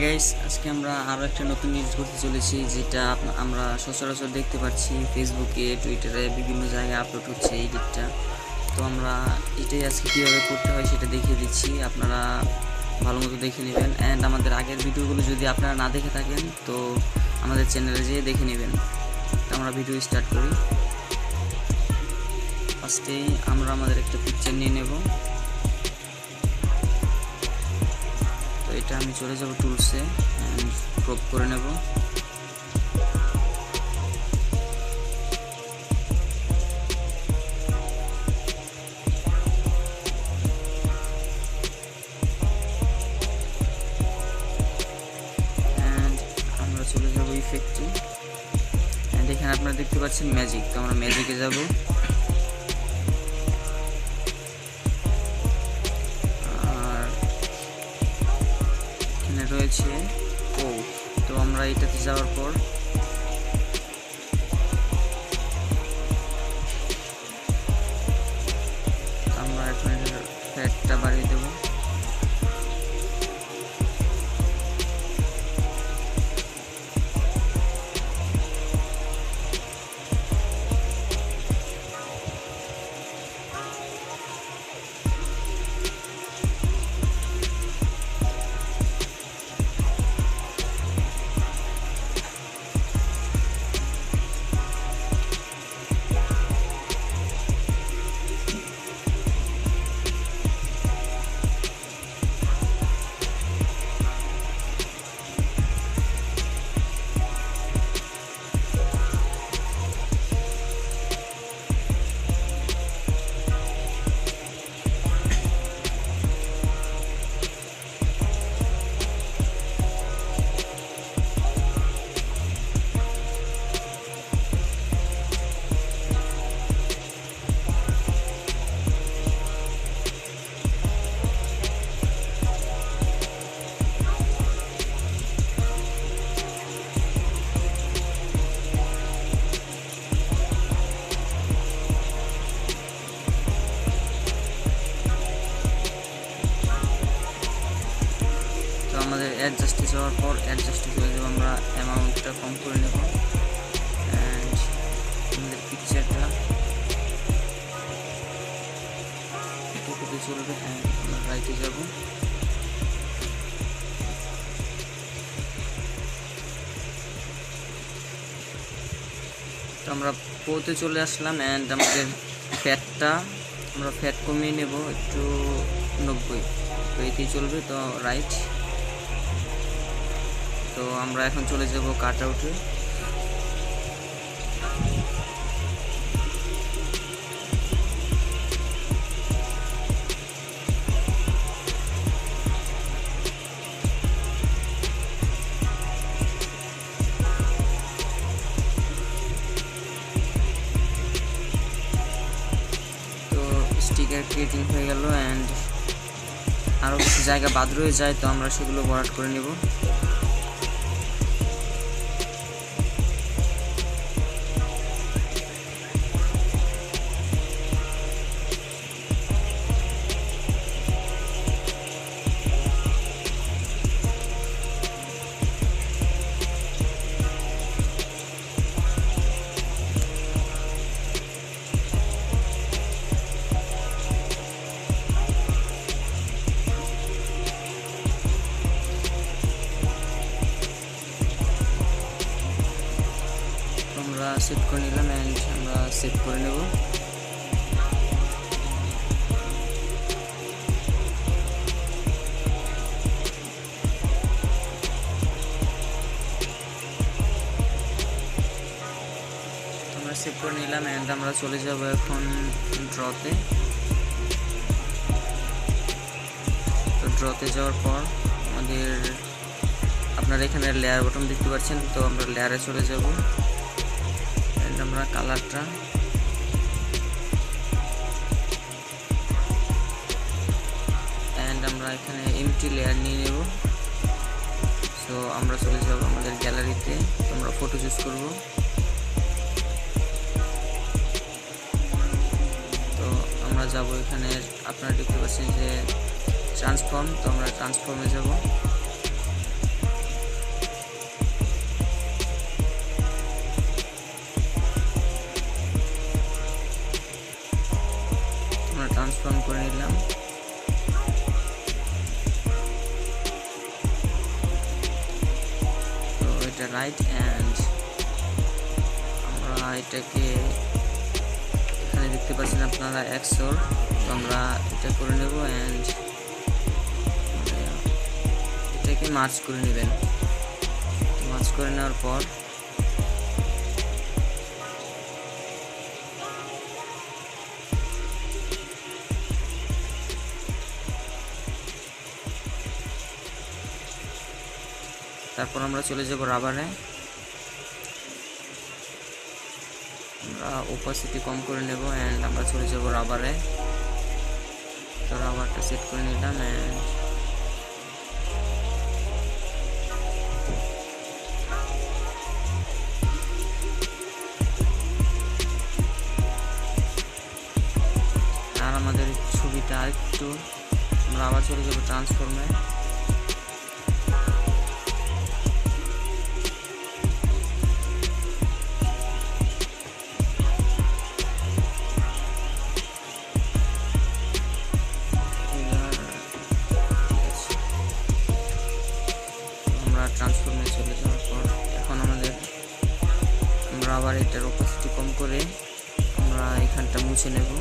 Guys, আজকে আমরা আরও একটা নতুন নিউজ করতে চলেছি, যেটা আমরা সচরাচর দেখতে পাচ্ছি ফেসবুকে, টুইটারে, বিভিন্ন জায়গায় আপলোড হচ্ছে এই এডিটটা। তো আমরা এটাই আজকে কীভাবে করতে হয় সেটা দেখিয়ে দিচ্ছি, আপনারা ভালো মতো দেখে নেবেন। অ্যান্ড আমাদের আগের ভিডিওগুলো যদি আপনারা না দেখে থাকেন তো আমাদের চ্যানেলে যেয়ে দেখে নেবেন। তো আমরা ভিডিও স্টার্ট করি। ফার্স্টেই আমরা আমাদের একটা পিকচার নিয়ে নেব। তো এটা আমি চলে যাব টুলসে অ্যান্ড ক্রপ করে নেব। অ্যান্ড আমরা চলে যাব ইফেক্টে। অ্যান্ড এখানে আপনারা দেখতে পাচ্ছেন ম্যাজিক। তো আমরা ম্যাজিকে যাব। আর এখানে রয়েছে ও। তো আমরা এটাতে যাওয়ার পর আমরা এখন ফ্যাটটা বাড়িয়ে দেব। আমাদের অ্যাডজাস্টে যাওয়ার পর অ্যাডজাস্টে চলে যাবো, আমরা অ্যামাউন্টটা কম করে নেব। অ্যান্ড আমাদের পিকচারটা এটুকুতে চলবে। অ্যান্ড আমরা রাইটে যাব। তো আমরা পোতে চলে আসলাম। অ্যান্ড আমাদের ফ্যাটটা আমরা ফ্যাট কমিয়ে নেব একটু 90। তো এতেই চলবে। তো রাইট। তো আমরা এখন চলে যাব কাট আউটে। তো স্টিকার ক্রিয়েটিং হয়ে গেল। অ্যান্ড আরও কিছু জায়গা বাদ রয়ে যায়, তো আমরা সেগুলো ভরাট করে নেব। আমরা সেভ করে নিলাম। অ্যান্ড আমরা সেভ করে নেব। আমরা সেভ করে নিলাম। অ্যান্ড আমরা চলে যাব এখন ড্রতে। তো ড্রতে যাওয়ার পর আমাদের আপনারা এখানে লেয়ার বটন দেখতে পাচ্ছেন। তো আমরা লেয়ারে চলে যাব। অ্যান্ড আমরা কালারটা আমরা এখানে এমটি লেয়ার নিয়ে নেব। সো আমরা চলে যাব আমাদের গ্যালারিতে। তো আমরা ফটো চুজ করব। তো আমরা যাব এখানে, আপনারা দেখতে পাচ্ছেন যে ট্রান্সফর্ম। তো আমরা ট্রান্সফর্মে যাব। করে নিলাম। তো এটা রাইট অ্যান্ড আমরা এটাকে এখানে দেখতে পাচ্ছেন আপনারা XOR। তো আমরা এটা করে নেব অ্যান্ড এটাকে মার্জ করে নেবেন। মার্জ করে নেওয়ার পর তারপর আমরা চলে যাব রাবারে। আমরা ওপাসিটি কম করে নেব অ্যান্ড আমরা চলে যাব রাবারে। তো রাবারটা সেট করে নিলাম অ্যান্ড আমাদের ছবিটা একটু আমরা আবার চলে যাব ট্রান্সফর্মে। আমরা ট্রান্সফর্মে চলে যাওয়ার পর এখন আমরা আবার এটার অপাসিটি কম করে আমরা এখানটা মুছে নেব।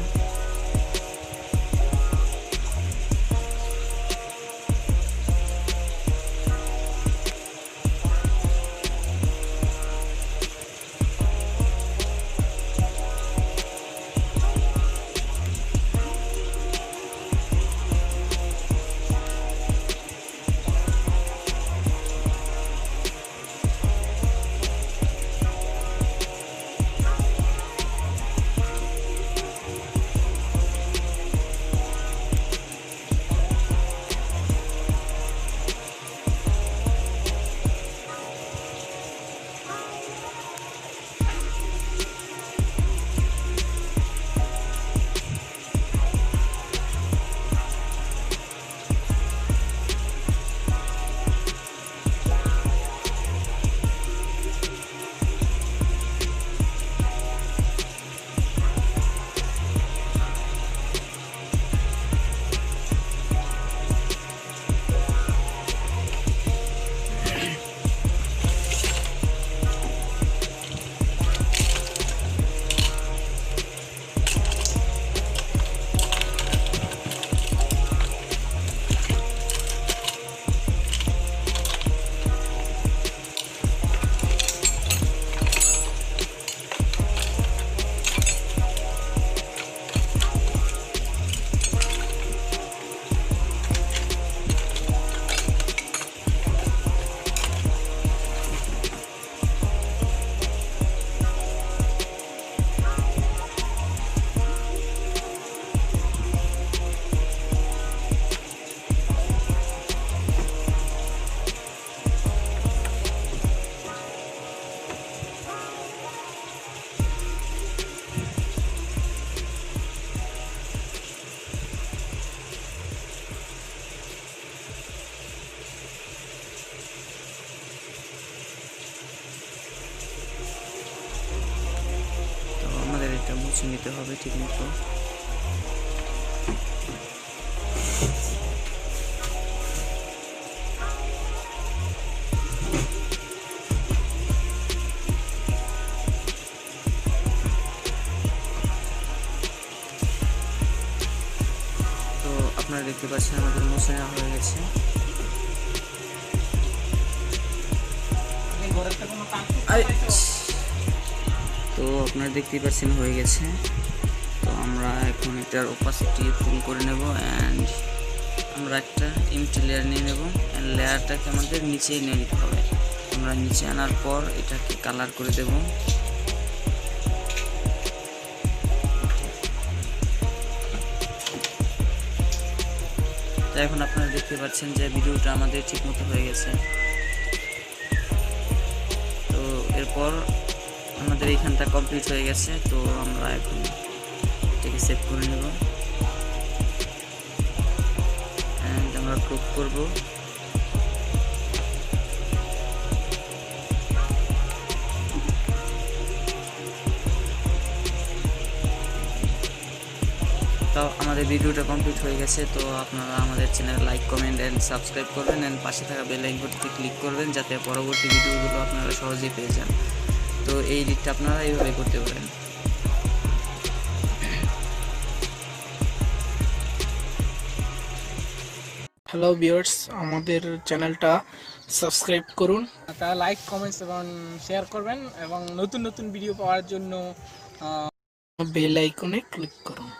মুছে নিতে হবে ঠিক মতো। তো আপনারা দেখতে পাচ্ছেন আমাদের মুছে নেওয়া হয়ে গেছে। তো আপনারা দেখতেই পাচ্ছেন হয়ে গেছে। তো আমরা এখন এটার ওপাসিটি ফুল করে নেব অ্যান্ড আমরা একটা এমটি লেয়ার নিয়ে নেব অ্যান্ড লেয়ারটাকে আমাদের নিচেই নিয়ে নিতে হবে। আমরা নিচে আনার পর এটাকে কালার করে দেব। তো এখন আপনারা দেখতে পাচ্ছেন যে ভিডিওটা আমাদের ঠিকমতো হয়ে গেছে। তো এরপর আমাদের এইখানটা কমপ্লিট হয়ে গেছে। তো আমরা এখন এটাকে সেভ করে নেব অ্যান্ড আমরা ক্রপ করব। তো আমাদের ভিডিওটা কমপ্লিট হয়ে গেছে। তো আপনারা আমাদের channel like, comment and subscribe করবেন অ্যান্ড পাশে থাকা বেল আইকনটিতে ক্লিক করবেন যাতে পরবর্তী ভিডিওগুলো আপনারা সহজেই পেয়ে যান। তো এই এডিটটা আপনারা এইভাবে করতে পারেন। হ্যালো ভিউয়ার্স, আমাদের চ্যানেলটা সাবস্ক্রাইব করুন, তা লাইক, কমেন্টস এবং শেয়ার করবেন এবং নতুন নতুন ভিডিও পাওয়ার জন্য বেল আইকনে ক্লিক করুন।